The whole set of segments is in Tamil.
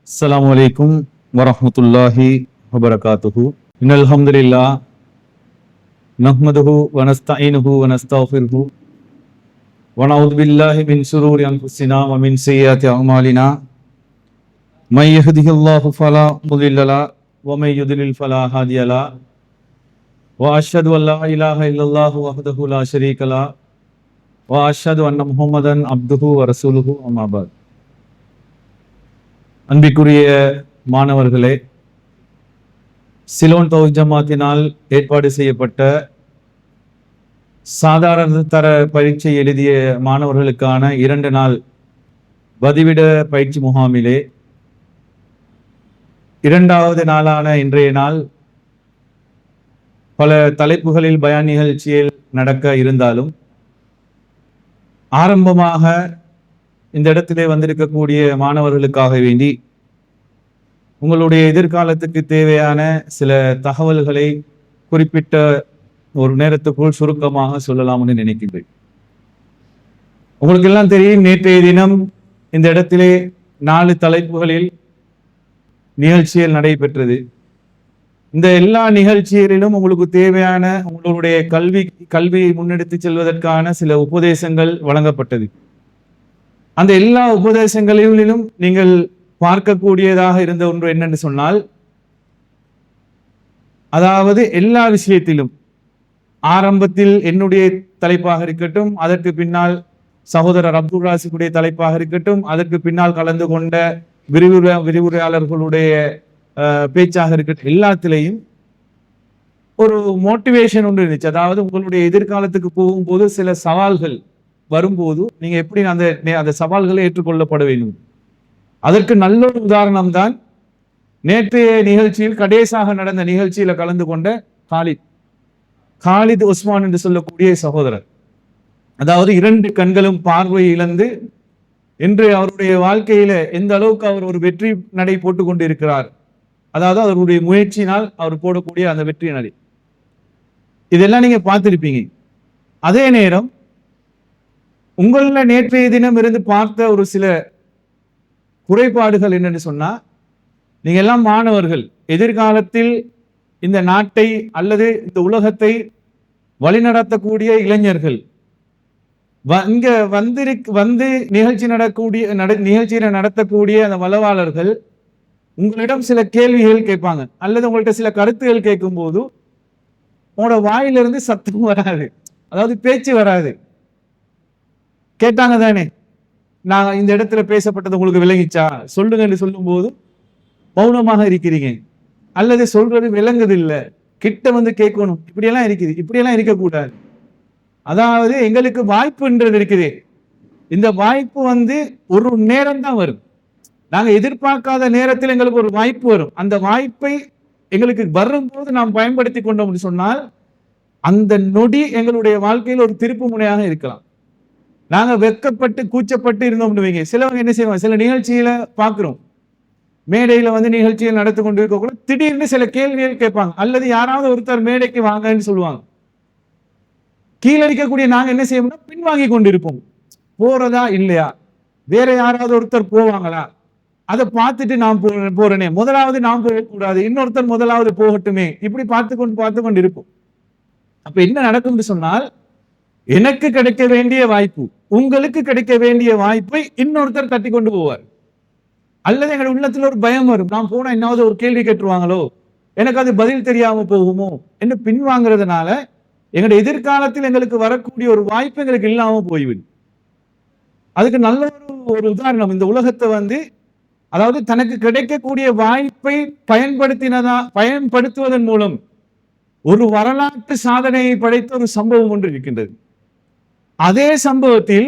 அஸ்ஸலாமு அலைக்கும் வரஹ்மத்துல்லாஹி வபரகாத்துஹு. இன்னல் ஹம்துலில்லாஹ் நஹ்மதுஹு வ நஸ்தஈனுஹு வ நஸ்தக்ஃபிருஹு வ நஊது பில்லாஹி மின் ஷுரூரி அன்ஃபுஸினா வ மின் ஸய்யிஆத்தி அஅமாலினா. மை யஹ்திஹில்லாஹு ஃபலா முதில்ல லஹு வ மை யுத்லில் ஃபலா ஹாதிய லஹு. வ அஷ்ஹது அன் லா இலாஹா இல்லல்லாஹு வஹ்தஹு லா ஷரீக லஹு வ அஷ்ஹது அன்ன முஹம்மதன் அப்துஹு வ ரசூலுஹு. அம்மா பஅத். அன்பிற்குரிய மாணவர்களே, சிலோன் தௌஹீத் ஜமாத்தினால் ஏற்பாடு செய்யப்பட்ட சாதாரண தர பரீட்சை எழுதிய மாணவர்களுக்கான 2 நாள் பதிவிட பயிற்சி முகாமிலே 2வது நாளான இன்றைய நாள் பல தலைப்புகளில் பயான் நிகழ்ச்சியில் நடக்க இருந்தாலும், ஆரம்பமாக இந்த இடத்திலே வந்திருக்கக்கூடிய மாணவர்களுக்காக வேண்டி உங்களுடைய எதிர்காலத்துக்கு தேவையான சில தகவல்களை குறிப்பிட்ட ஒரு நேரத்துக்குள் சுருக்கமாக சொல்லலாம்னு நினைக்கின்றேன். உங்களுக்கு எல்லாம் தெரியும், நேற்றைய தினம் இந்த இடத்திலே 4 தலைப்புகளில் நிகழ்ச்சிகள் நடைபெற்றது. இந்த எல்லா நிகழ்ச்சிகளிலும் உங்களுக்கு தேவையான உங்களுடைய கல்வியை முன்னெடுத்து செல்வதற்கான சில உபதேசங்கள் வழங்கப்பட்டது. அந்த எல்லா உபதேசங்களிலும் நீங்கள் பார்க்கக்கூடியதாக இருந்த ஒன்று என்னென்று சொன்னால், அதாவது எல்லா விஷயத்திலும் ஆரம்பத்தில் என்னுடைய தலைப்பாக இருக்கட்டும், அதற்கு பின்னால் சகோதரர் அப்துல் ராசிக்குடைய தலைப்பாக இருக்கட்டும், அதற்கு பின்னால் கலந்து கொண்ட விரிவுரையாளர்களுடைய பேச்சாக இருக்கட்டும், எல்லாத்திலையும் ஒரு மோட்டிவேஷன் ஒன்று இருந்துச்சு. அதாவது உங்களுடைய எதிர்காலத்துக்கு போகும்போது சில சவால்கள் வரும்போது நீங்க எப்படி அந்த சவால்களை ஏற்றுக்கொள்ளப்பட வேண்டும். அதற்கு நல்ல ஒரு உதாரணம் தான் நேற்றைய நிகழ்ச்சியில் கடைசியாக நடந்த நிகழ்ச்சியில கலந்து கொண்ட காலித் உஸ்மான் என்று சொல்லக்கூடிய சகோதரர். அதாவது 2 கண்களும் பார்வை இழந்து இன்று அவருடைய வாழ்க்கையில எந்த அளவுக்கு அவர் ஒரு வெற்றி நடை போட்டுக் கொண்டு இருக்கிறார். அதாவது அவருடைய முயற்சியினால் அவர் போடக்கூடிய அந்த வெற்றி நடை, இதெல்லாம் நீங்க பார்த்திருப்பீங்க. அதே நேரம் உங்கள நேற்றைய தினம் இருந்து பார்த்த ஒரு சில குறைபாடுகள் என்னன்னு சொன்னா, நீங்க எல்லாம் மாணவர்கள், எதிர்காலத்தில் இந்த நாட்டை அல்லது இந்த உலகத்தை வழிநடத்தக்கூடிய இளைஞர்கள். இங்க வந்து நிகழ்ச்சியில நடத்தக்கூடிய அந்த வளவாளர்கள் உங்களிடம் சில கேள்விகள் கேட்பாங்க, அல்லது உங்கள்கிட்ட சில கருத்துகள் கேட்கும் போது உங்களோட வாயிலிருந்து சத்தம் வராது, அதாவது பேச்சு வராது. கேட்டாங்க தானே, நான் இந்த இடத்துல பேசப்பட்டது உங்களுக்கு விளங்கிச்சா சொல்லுங்க என்று சொல்லும் போது மௌனமாக இருக்கிறீங்க, அல்லது சொல்றது விளங்குது இல்ல, கிட்ட வந்து கேட்கணும், இப்படியெல்லாம் இருக்குது. இப்படியெல்லாம் இருக்கக்கூடாது. அதாவது எங்களுக்கு வாய்ப்புன்றது இருக்குது. இந்த வாய்ப்பு ஒரு நேரம் தான் வரும். நாங்க எதிர்பார்க்காத நேரத்தில் எங்களுக்கு ஒரு வாய்ப்பு வரும். அந்த வாய்ப்பை எங்களுக்கு வரும்போது நாம் பயன்படுத்தி கொண்டோம் சொன்னால் அந்த நொடி எங்களுடைய வாழ்க்கையில் ஒரு திருப்பு முனையாக இருக்கலாம். நாங்க வெட்கப்பட்டு கூச்சப்பட்டு இருந்தோம்னு வைங்க, சிலவங்க என்ன செய்வாங்க, சில நிகழ்ச்சியில பாக்குறோம், மேடையில நிகழ்ச்சிகள் நடத்தி கொண்டு இருக்க கூட திடீர்னு சில கேள்விகள் கேட்பாங்க, அல்லது யாராவது ஒருத்தர் மேடைக்கு வாங்கன்னு சொல்லுவாங்க. கீழே இருக்கக்கூடிய நாங்க என்ன செய்யணும்னா பின்வாங்கி கொண்டிருப்போம். போறதா இல்லையா, வேற யாராவது ஒருத்தர் போவாங்களா, அதை பார்த்துட்டு நான் போறேனே, முதலாவது நான் போகக்கூடாது, இன்னொருத்தர் முதலாவது போகட்டுமே, இப்படி பார்த்து கொண்டு இருப்போம். அப்ப என்ன நடக்கும்னு சொன்னால், எனக்கு கிடைக்க வேண்டிய வாய்ப்பு, உங்களுக்கு கிடைக்க வேண்டிய வாய்ப்பை இன்னொருத்தர் தட்டி கொண்டு போவார். அல்லது எங்களுடைய உள்ளத்துல ஒரு பயம் வரும், நான் போனா என்னாவது ஒரு கேள்வி கேட்டுருவாங்களோ, எனக்கு அது பதில் தெரியாம போகுமோ என்று பின்வாங்கிறதுனால எங்களுடைய எதிர்காலத்தில் எங்களுக்கு வரக்கூடிய ஒரு வாய்ப்பு எங்களுக்கு இல்லாம போய்விடும். அதுக்கு நல்ல ஒரு உதாரணம் இந்த உலகத்தை அதாவது தனக்கு கிடைக்கக்கூடிய வாய்ப்பை பயன்படுத்துவதன் மூலம் ஒரு வரலாற்று சாதனையை படைத்த ஒரு சம்பவம் ஒன்று இருக்கின்றது. அதே சம்பவத்தில்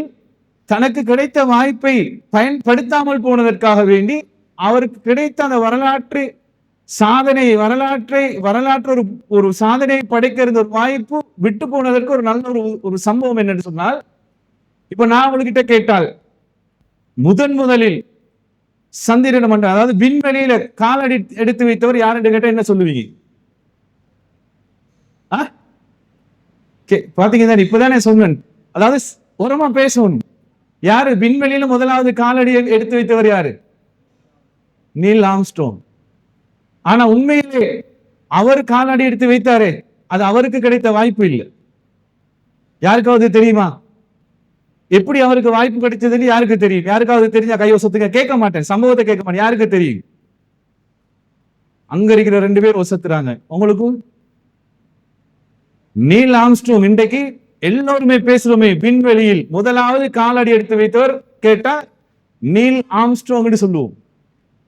தனக்கு கிடைத்த வாய்ப்பை பயன்படுத்தாமல் போனதற்காக வேண்டி அவருக்கு கிடைத்த அந்த வரலாற்று ஒரு சாதனையை படைக்கிற ஒரு வாய்ப்பு விட்டு போனதற்கு ஒரு நல்ல ஒரு சம்பவம் என்னன்னு சொன்னால், இப்ப நான் உங்ககிட்ட கேட்டால் முதலில் சந்திரன் மண்டலம், அதாவது விண்வெளியில காலடி எடுத்து வைத்தவர் யாருன்னு கேட்டா என்ன சொல்லுவீங்க? பாத்தீங்கன்னா இப்பதானே சொன்னேன், அதாவது உரமா பேசணும். யாரு விண்வெளியில முதலாவது காலடி எடுத்து வைத்தவர் யாரு? Neil Armstrong. ஆனா உண்மையிலே அவர் காலடி எடுத்து வைத்தாரே, அது அவருக்கு கிடைத்த வாய்ப்பு இல்லை. யாருக்காவது தெரியுமா எப்படி அவருக்கு வாய்ப்பு கிடைச்சதுன்னு? யாருக்கு தெரியும்? யாருக்காவது தெரிஞ்சா கைவசத்துக்கு கேட்க மாட்டேன், சம்பவத்தை கேட்க மாட்டேன். யாருக்கு தெரியும்? அங்க இருக்கிற 2 பேர் ஒசத்துறாங்க. உங்களுக்கும் நீல் ஆம்ஸ்ட்ராங் இன்றைக்கு எல்லோருமே பேசுறோமே, விண்வெளியில் முதலாவது காலடி எடுத்து வைத்தவர் கேட்டா நீல் ஆம்ஸ்ட்ராங் சொல்லுவோம்.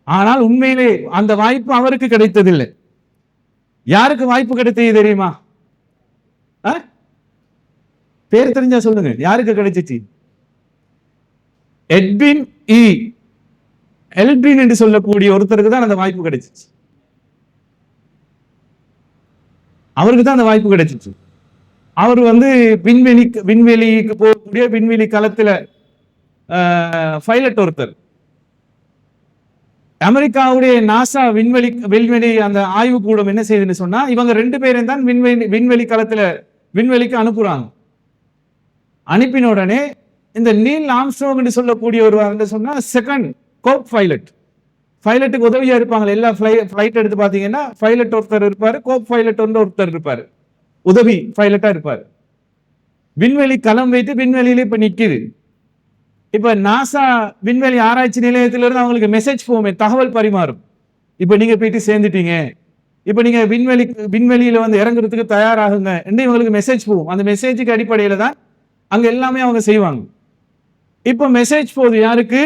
ஆனால் உண்மையிலே அந்த வாய்ப்பு அவருக்கு கிடைத்ததில்லை. யாருக்கு வாய்ப்பு கிடைத்தது தெரியுமா? பேர் தெரிஞ்சா சொல்லுங்க, யாருக்கு கிடைச்சிச்சு? எட்வின் இ எல்ட்ரின் என்று சொல்லக்கூடிய ஒருத்தருக்கு தான் அந்த வாய்ப்பு கிடைச்சிச்சு. அவருக்கு தான் அந்த வாய்ப்பு கிடைச்சிச்சு. அவர் விண்வெளிக்கு போகக்கூடிய விண்வெளி களத்துல பைலட் ஒருத்தர். அமெரிக்காவுடைய நாசா விண்வெளி அந்த ஆய்வு கூடம் என்ன செய்யுதுன்னு சொன்னா, இவங்க 2 பேரும் தான் விண்வெளி களத்துல விண்வெளிக்கு அனுப்புறாங்க. அனுப்பின உடனே இந்த நீல் ஆம்ஸ்ட்ராங் என்று சொல்லக்கூடிய ஒரு சொன்னா செகண்ட் கோப் பைலட்டுக்கு உதவியா இருப்பாங்க. எல்லா பிளைட் எடுத்து பாத்தீங்கன்னா பைலட் ஒருத்தர் இருப்பாரு, கோப் பைலட் ஒருத்தர் இருப்பாரு, உதவி பைலட்டா இருப்பாரு. விண்வெளி களம் வைத்து விண்வெளியில இப்ப நிக்குது. இப்ப நாசா விண்வெளி ஆராய்ச்சி நிலையத்திலிருந்து அவங்களுக்கு மெசேஜ் போகுமே, தகவல் பரிமாறும். இப்ப நீங்க போயிட்டு சேர்ந்துட்டீங்க, இப்ப நீங்க விண்வெளியில இறங்குறதுக்கு தயாராகுங்க என்று இவங்களுக்கு மெசேஜ் போகும். அந்த மெசேஜுக்கு அடிப்படையில தான் அங்க எல்லாமே அவங்க செய்வாங்க. இப்ப மெசேஜ் போகுது யாருக்கு?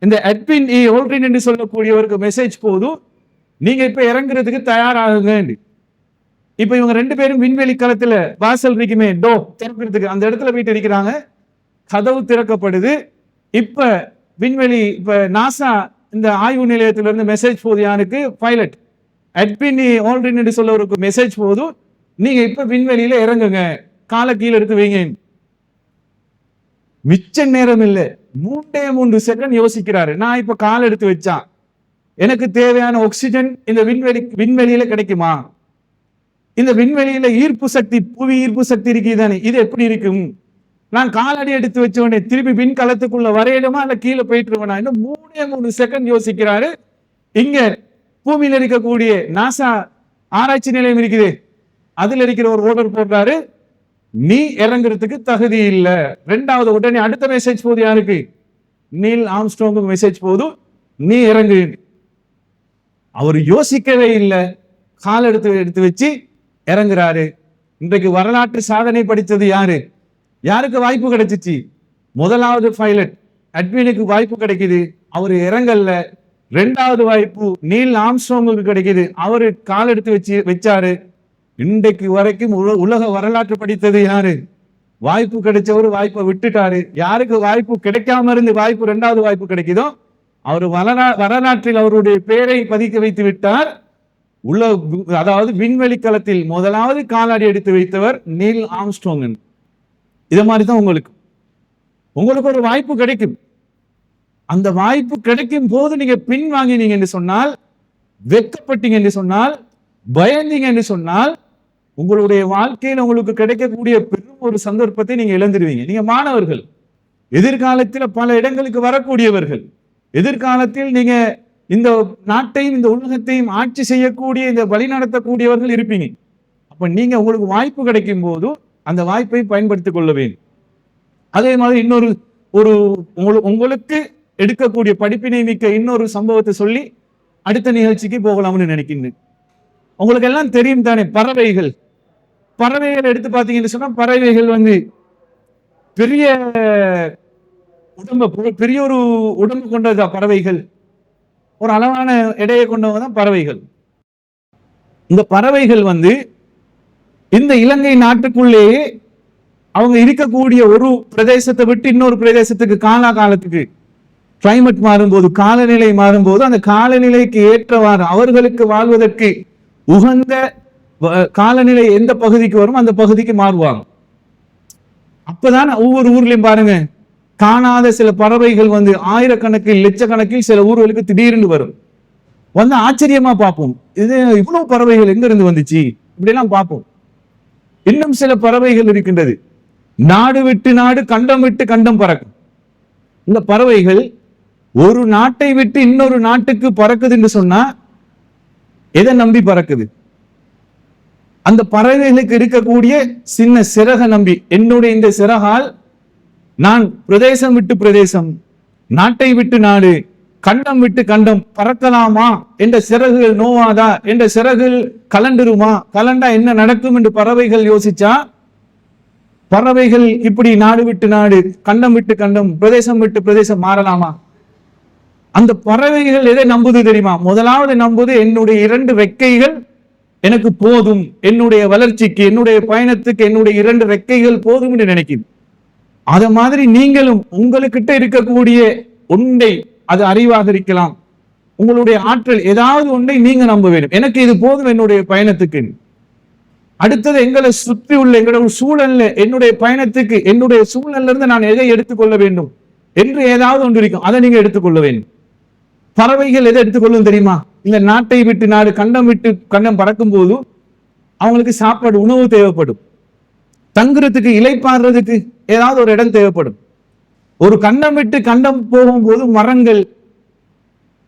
இந்த எட்வின் இ எல்ட்ரின் என்று சொல்லக்கூடியவருக்கு மெசேஜ் போதும், நீங்க இப்ப இறங்குறதுக்கு தயாராகுங்க. இப்ப இவங்க 2 பேரும் விண்வெளி களத்துல வாசல் இருக்குமே, டோ திறக்கிறதுக்கு, அந்த இடத்துல போயிட்டு இருக்கிறாங்க. கதவு திறக்கப்படுது. இப்ப நாசா இந்த ஆய்வு நிலையத்திலிருந்து மெசேஜ் போகுது யாருக்கு? பைலட் எட்வின் இ எல்ட்ரின் என்று சொல்லவருக்கு மெசேஜ் போதும், நீங்க இப்ப விண்வெளியில இறங்குங்க, காலை கீழே எடுத்து வைங்க. மிச்ச நேரம் இல்லை, 3 செகண்ட் யோசிக்கிறாரு. நான் இப்ப கால் எடுத்து வச்சா எனக்கு தேவையான ஆக்சிஜன் இந்த விண்வெளியில கிடைக்குமா? இந்த விண்வெளியில ஈர்ப்பு சக்தி, புவி ஈர்ப்பு சக்தி இருக்குதானே, இது எப்படி இருக்கும்? நான் காலடி எடுத்து வச்ச உடனே திருப்பி விண்கலத்துக்குள்ள வரையிடுமா இல்ல கீழே போயிட்டுருவேனா? இன்னும் 3 செகண்ட் யோசிக்கிறாரு. இங்க பூமியில இருக்கக்கூடிய நாசா ஆராய்ச்சி நிலையம் இருக்குது, அதுல இருக்கிற ஒரு ஓர்டர் போடுறாரு, நீ இறங்குறதுக்கு தகுதி இல்லை. 2வது உடனே அடுத்த மெசேஜ் போகுது யாருக்கு? நீல் ஆம்ஸ்ட்ராங் மெசேஜ் போதும், நீ இறங்கு. அவர் யோசிக்கவே இல்லை, கால் எடுத்து வச்சு இறங்குறாரு. இன்றைக்கு வரலாற்று சாதனை படித்தது யாரு? யாருக்கு வாய்ப்பு கிடைச்சிச்சு? முதலாவது பைலட் எட்வினுக்கு வாய்ப்பு கிடைக்குது, அவரு இறங்கல்ல. 2வது வாய்ப்பு நீல் ஆம்ஸ்ட்ராங்குக்கு கிடைக்குது, அவரு கால் எடுத்து வச்சாரு. இன்றைக்கு வரைக்கும் உலக வரலாற்று படித்தது யாரு? வாய்ப்பு கிடைச்சவரு வாய்ப்பை விட்டுட்டாரு. யாருக்கு வாய்ப்பு கிடைக்காம இருந்து வாய்ப்பு 2வது வாய்ப்பு கிடைக்குதோ அவர் வரலாற்றில் அவருடைய பெயரை பதிக்க வைத்து விட்டார். அதாவது விண்வெளி களத்தில் முதலாவது காலடி எடுத்து வைத்தவர் நீல் ஆம்ஸ்ட்ராங். இத மாதிரிதான் உங்களுக்கு ஒரு வாய்ப்பு கிடைக்கும். அந்த வாய்ப்பு கிடைக்கும் போது நீங்க பின் வாங்கினீங்க என்று சொன்னால், வெட்கப்பட்டீங்க என்று சொன்னால், பயந்தீங்க என்று சொன்னால், உங்களுடைய வாழ்க்கையில் உங்களுக்கு கிடைக்கக்கூடிய பெரும் ஒரு சந்தர்ப்பத்தை நீங்க இழந்துடுவீங்க. நீங்க மாணவர்கள், எதிர்காலத்தில் பல இடங்களுக்கு வரக்கூடியவர்கள், எதிர்காலத்தில் நீங்க இந்த நாட்டையும் இந்த உலகத்தையும் ஆட்சி செய்யக்கூடிய, இந்த வழி நடத்தக்கூடியவர்கள் இருப்பீங்க. அப்ப நீங்க உங்களுக்கு வாய்ப்பு கிடைக்கும் போது அந்த வாய்ப்பை பயன்படுத்திக் கொள்ள வேண்டும். அதே மாதிரி உங்களுக்கு எடுக்கக்கூடிய படிப்பினை மிக்க இன்னொரு சம்பவத்தை சொல்லி அடுத்த நிகழ்ச்சிக்கு போகலாம்னு நினைக்கின்றேன். உங்களுக்கு எல்லாம் தெரியும் தானே, பறவைகள் எடுத்து பார்த்தீங்கன்னு சொன்னா, பறவைகள் பெரிய ஒரு உடம்பு கொண்டதா பறவைகள், ஒரு அளவான எடையை கொண்டவங்க தான் பறவைகள். இந்த பறவைகள் இந்த இலங்கை நாட்டுக்குள்ளேயே அவங்க இருக்கக்கூடிய ஒரு பிரதேசத்தை விட்டு இன்னொரு பிரதேசத்துக்கு காலத்துக்கு கிளைமேட் மாறும்போது, காலநிலை மாறும்போது, அந்த காலநிலைக்கு ஏற்றவாறு அவர்களுக்கு வாழ்வதற்கு உகந்த காலநிலை எந்த பகுதிக்கு வரும் அந்த பகுதிக்கு மாறுவாங்க. அப்பதான் ஒவ்வொரு ஊர்லயும் பாருங்க, காணாத சில பறவைகள் ஆயிரக்கணக்கில் லட்சக்கணக்கில் சில ஊர்களுக்கு திடீர்னு வரும். ஆச்சரியமா பார்ப்போம், இது இவ்வளவு பறவைகள் எங்க இருந்து வந்துச்சு இப்படி எல்லாம் பார்ப்போம். இன்னும் சில பறவைகள் இருக்கின்றது, நாடு விட்டு நாடு, கண்டம் விட்டு கண்டம் பறக்கும். இந்த பறவைகள் ஒரு நாட்டை விட்டு இன்னொரு நாட்டுக்கு பறக்குது என்று சொன்னா எதை நம்பி பறக்குது? அந்த பறவைகளுக்கு இருக்கக்கூடிய சின்ன சிறக நம்பி. என்னுடைய இந்த சிறகால் நான் பிரதேசம் விட்டு பிரதேசம், நாட்டை விட்டு நாடு, கண்டம் விட்டு கண்டம் பறக்கலாமா? என்ற சிறகுகள் நோவாதா? என்ற சிறகுகள் கலண்டுருமா? கலண்டா என்ன நடக்கும் என்று பறவைகள் யோசிச்சா, பறவைகள் இப்படி நாடு விட்டு நாடு, கண்டம் விட்டு கண்டம், பிரதேசம் விட்டு பிரதேசம் மாறலாமா? அந்த பறவைகள் எதை நம்புது தெரியுமா? முதலாவது நம்புது என்னுடைய 2 ரெக்கைகள் எனக்கு போதும், என்னுடைய வளர்ச்சிக்கு, என்னுடைய பயணத்துக்கு என்னுடைய 2 ரெக்கைகள் போதும் என்று நினைக்குது. அத மாதிரி நீங்களும் உங்களுக்கிட்ட இருக்கக்கூடிய ஒன்றை, அது அறிவாக இருக்கலாம், உங்களுடைய ஆற்றல், ஏதாவது ஒன்றை நீங்க நம்ப வேண்டும். எனக்கு இது போதும் என்னுடைய பயணத்துக்கு. அடுத்தது எங்களை சுற்றி உள்ள எங்களுடைய சூழல்ல, என்னுடைய பயணத்துக்கு, என்னுடைய சூழல்ல இருந்து நான் எதை எடுத்துக்கொள்ள வேண்டும் என்று ஏதாவது ஒன்று இருக்கும், அதை நீங்க எடுத்துக்கொள்ள வேண்டும். பறவைகள் எதை எடுத்துக்கொள்ளும் தெரியுமா? இந்த நாட்டை விட்டு நாடு, கண்டம் விட்டு கண்டம் பறக்கும் போது அவங்களுக்கு சாப்பாடு, உணவு தேவைப்படும். தங்குறதுக்கு, இலைப்பாடுறதுக்கு ஏதாவது ஒரு இடம் தேவைப்படும். ஒரு கண்டம் விட்டு கண்டம் போகும்போது மரங்கள்,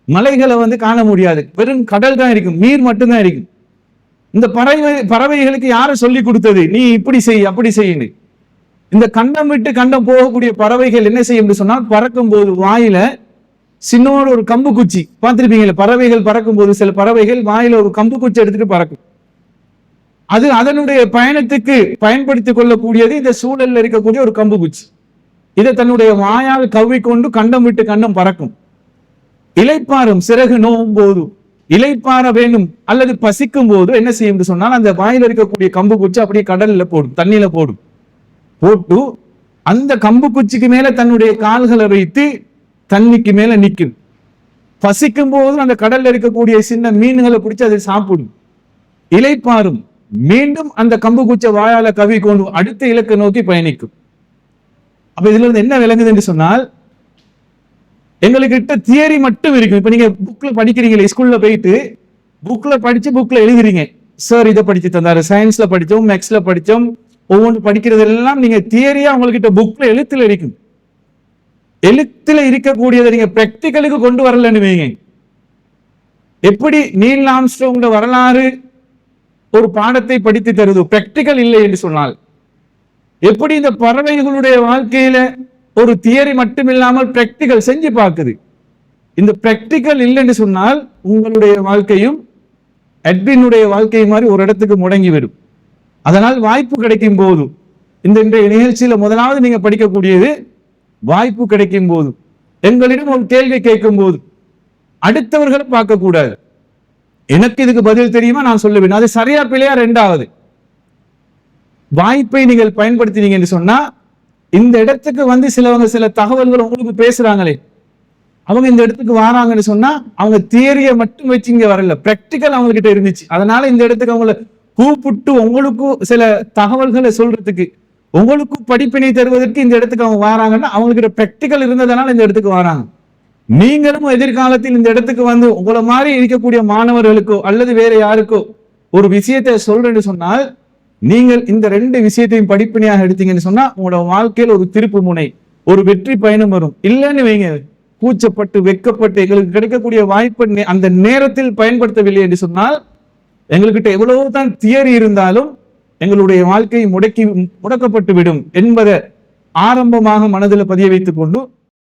மலைகளை காண முடியாது, வெறும் கடல் தான் இருக்கும், நீர் மட்டும்தான் இருக்கும். இந்த பறவைகளுக்கு யாரு சொல்லி கொடுத்தது? நீ இப்படி செய், அப்படி செய்யுங்க. இந்த கண்டம் விட்டு கண்டம் போகக்கூடிய பறவைகள் என்ன செய்யும் சொன்னால், பறக்கும் போது வாயில சின்னோட ஒரு கம்பு குச்சி, பார்த்திருப்பீங்களா? பறவைகள் பறக்கும் போது சில பறவைகள் வாயில ஒரு கம்பு குச்சி எடுத்துட்டு பறக்கும். அது அதனுடைய பயணத்துக்கு பயன்படுத்திக் கொள்ளக்கூடியது இந்த சூழல்ல இருக்கக்கூடிய ஒரு கம்பு குச்சி. இதை தன்னுடைய வாயால் கவ்விக்கொண்டு கண்டம் விட்டு கண்டம் பறக்கும். இலைப்பாறும், சிறகு நோவும் போது, இலைப்பாற வேண்டும் அல்லது பசிக்கும் போது என்ன செய்யும் சொன்னால், அந்த வாயில இருக்கக்கூடிய கம்பு குச்சி அப்படியே கடல்ல போடும், தண்ணியில போடும். போட்டு அந்த கம்பு குச்சிக்கு மேல தன்னுடைய கால்களை வைத்து தண்ணிக்கு மேல நிற்கும். பசிக்கும் போது அந்த கடல்ல இருக்கக்கூடிய சின்ன மீன்களை பிடிச்சு அதை சாப்பிடும். இலைப்பாறும், மீண்டும் அந்த கம்பு குச்சை வாயால கவி கொண்டு அடுத்த இலக்கை நோக்கி பயணிக்கும். அப்ப இதுல இருந்து என்ன விளங்குது என்று சொன்னால், எங்களுக்கு தியரி மட்டும் இருக்கும். இப்ப நீங்க புக்ல படிக்கிறீங்களே, ஸ்கூல்ல போயிட்டு புக்ல படிச்சு புக்ல எழுதுறீங்க, சார் இதை படிச்சு தந்தாரு, சயின்ஸ்ல படிச்சோம், மேக்ஸ்ல படிச்சோம், ஒவ்வொன்று படிக்கிறது எல்லாம் நீங்க தியரியா உங்ககிட்ட புக்ல எழுத்துல இருக்கும். எழுத்துல இருக்கக்கூடியதை நீங்க பிராக்டிகலுக்கு கொண்டு வரலன்னு வைங்க. எப்படி நீல் ஆம்ஸ்ட்ராங் வரலாறு ஒரு பாடத்தை படித்து தருது, பிராக்டிகல் இல்லை என்று சொன்னால், எப்படி இந்த பறவைகளுடைய வாழ்க்கையில ஒரு தியரி மட்டும் இல்லாமல் பிராக்டிகல் செஞ்சு பார்க்குது. இந்த பிராக்டிகல் இல்லைன்னு சொன்னால் உங்களுடைய வாழ்க்கையும் எட்வினுடைய வாழ்க்கை மாதிரி ஒரு இடத்துக்கு முடங்கி வரும். அதனால் வாய்ப்பு கிடைக்கும் போது, இன்றைய நிகழ்ச்சியில முதலாவது நீங்க படிக்கக்கூடியது, வாய்ப்பு கிடைக்கும் போது எங்களிடம் ஒரு கேள்வி கேட்கும் போது அடுத்தவர்களை பார்க்க கூடாது. எனக்கு இதுக்கு பதில் தெரியுமா நான் சொல்ல வேண்டும், அது சரியா பிழையா. 2வது, வாய்ப்பை நீங்கள் பயன்படுத்தினீங்க என்று சொன்னா, இந்த இடத்துக்கு சில தகவல்கள் உங்களுக்கு பேசுறாங்களே, அவங்க இந்த இடத்துக்கு வராங்கன்னு சொன்னா அவங்க தியரியை மட்டும் வச்சு இங்க வரல, பிராக்டிக்கல் அவங்க கிட்ட இருந்துச்சு. அதனால இந்த இடத்துக்கு அவங்களை கூப்பிட்டு உங்களுக்கும் சில தகவல்களை சொல்றதுக்கு, உங்களுக்கும் படிப்பினை தருவதற்கு இந்த இடத்துக்கு அவங்க வராங்கன்னா அவங்களுக்கு பிராக்டிக்கல் இருந்ததுனால இந்த இடத்துக்கு வராங்க. நீங்களும் எதிர்காலத்தில் இந்த இடத்துக்கு உங்களை மாதிரி இருக்கக்கூடிய மாணவர்களுக்கோ அல்லது வேற யாருக்கோ ஒரு விஷயத்தை சொல்றேன்னு சொன்னால், நீங்கள் இந்த 2 விஷயத்தையும் படிப்பினையாக எடுத்தீங்கன்னு சொன்னா உங்களோட வாழ்க்கையில் ஒரு திருப்பு முனை, ஒரு வெற்றி பயணம் வரும். இல்லைன்னு வைங்க, கூச்சப்பட்டு வெக்கப்பட்டு எங்களுக்கு கிடைக்கக்கூடிய வாய்ப்பை அந்த நேரத்தில் பயன்படுத்தவில்லை என்று சொன்னால், எங்கள்கிட்ட எவ்வளவுதான் தியரி இருந்தாலும் எங்களுடைய வாழ்க்கை முடக்கப்பட்டு விடும் என்பதை ஆரம்பமாக மனதில் பதிய வைத்துக் கொண்டு